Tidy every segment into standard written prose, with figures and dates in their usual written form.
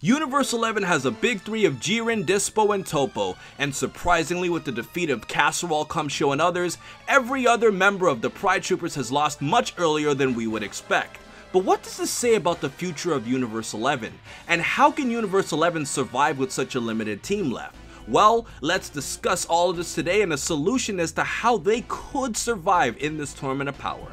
Universe 11 has a big three of Jiren, Dyspo, and Toppo, and surprisingly with the defeat of Casserole, Cumshow, and others, every other member of the Pride Troopers has lost much earlier than we would expect. But what does this say about the future of Universe 11? And how can Universe 11 survive with such a limited team left? Well, let's discuss all of this today and a solution as to how they could survive in this Tournament of Power.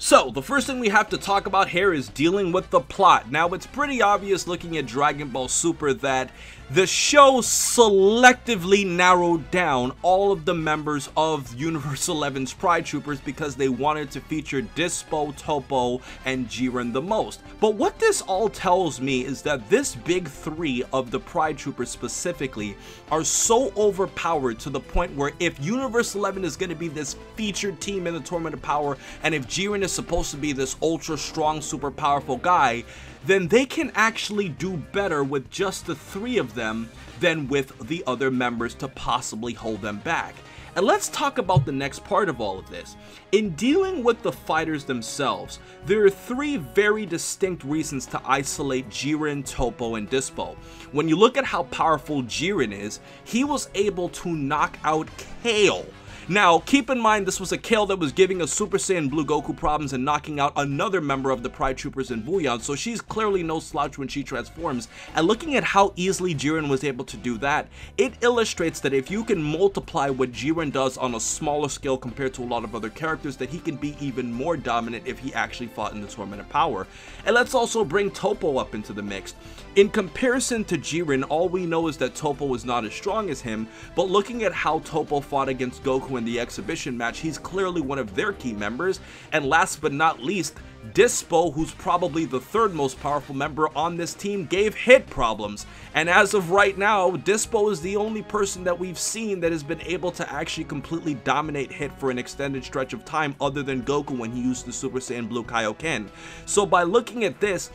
So, the first thing we have to talk about here is dealing with the plot. Now, it's pretty obvious looking at Dragon Ball Super that the show selectively narrowed down all of the members of Universe 11's Pride Troopers because they wanted to feature Dyspo, Toppo, and Jiren the most. But what this all tells me is that this big three of the Pride Troopers specifically are so overpowered to the point where if Universe 11 is going to be this featured team in the Tournament of Power, and if Jiren is supposed to be this ultra strong, super powerful guy, then they can actually do better with just the three of them than with the other members to possibly hold them back. And let's talk about the next part of all of this. In dealing with the fighters themselves, there are three very distinct reasons to isolate Jiren, Toppo, and Dyspo. When you look at how powerful Jiren is, he was able to knock out Kale. Now, keep in mind this was a Kale that was giving a Super Saiyan Blue Goku problems and knocking out another member of the Pride Troopers in Bouillon, so she's clearly no slouch when she transforms. And looking at how easily Jiren was able to do that, it illustrates that if you can multiply what Jiren does on a smaller scale compared to a lot of other characters, that he can be even more dominant if he actually fought in the Tournament of Power. And let's also bring Toppo up into the mix. In comparison to Jiren, all we know is that Toppo was not as strong as him, but looking at how Toppo fought against Goku in the exhibition match, he's clearly one of their key members. And last but not least, Dyspo, who's probably the third most powerful member on this team, gave hit problems. And as of right now, Dyspo is the only person that we've seen that has been able to actually completely dominate hit for an extended stretch of time other than Goku when he used the Super Saiyan Blue Kaioken. So by looking at this,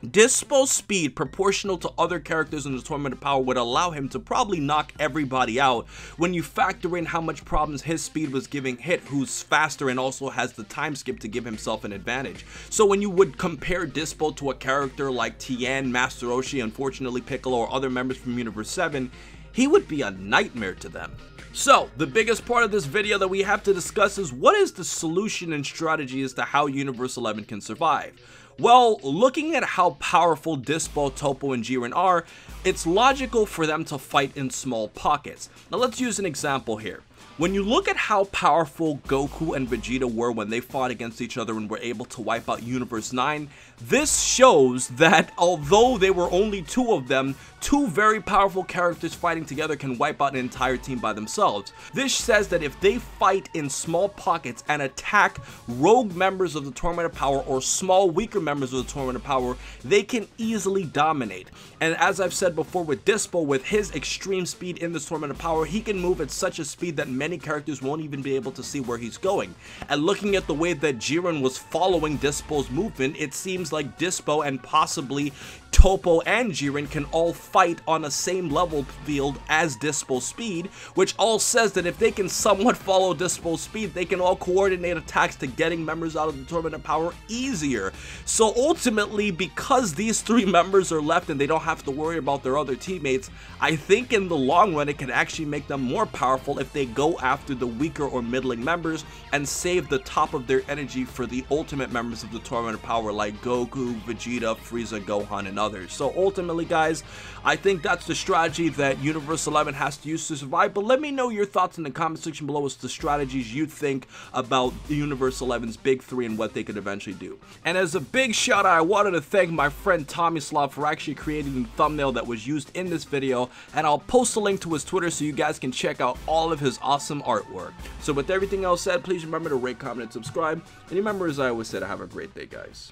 Dyspo's speed proportional to other characters in the Tournament of Power would allow him to probably knock everybody out when you factor in how much problems his speed was giving Hit, who's faster and also has the time skip to give himself an advantage. So when you would compare Dyspo to a character like Tien, Master Roshi, unfortunately Piccolo, or other members from Universe 7, he would be a nightmare to them. So, the biggest part of this video that we have to discuss is what is the solution and strategy as to how Universe 11 can survive? Well, looking at how powerful Dyspo, Toppo, and Jiren are, it's logical for them to fight in small pockets. Now let's use an example here. When you look at how powerful Goku and Vegeta were when they fought against each other and were able to wipe out Universe 9, this shows that although there were only two of them, two very powerful characters fighting together can wipe out an entire team by themselves. This says that if they fight in small pockets and attack rogue members of the Tournament of Power or small weaker members of the Tournament of Power, they can easily dominate. And as I've said before with Dyspo, with his extreme speed in this Tournament of Power, he can move at such a speed that many characters won't even be able to see where he's going. And looking at the way that Jiren was following Dyspo's movement, it seems like Dyspo and possibly Toppo and Jiren can all fight on a same level field as Dyspo's speed, which all says that if they can somewhat follow Dyspo's speed, they can all coordinate attacks to getting members out of the Tournament of Power easier. So ultimately, because these three members are left and they don't have to worry about their other teammates, I think in the long run it can actually make them more powerful if they go after the weaker or middling members and save the top of their energy for the ultimate members of the Tournament of Power like Goku, Vegeta, Frieza, Gohan, and others. So ultimately, guys, I think that's the strategy that Universe 11 has to use to survive, but let me know your thoughts in the comment section below as to strategies you think about Universe 11's big three and what they could eventually do. And as a big shout out, I wanted to thank my friend Tomislav for actually creating the thumbnail that was used in this video, and I'll post a link to his Twitter so you guys can check out all of his awesome artwork. So with everything else said, please remember to rate, comment, and subscribe, and remember, as I always said, have a great day, guys.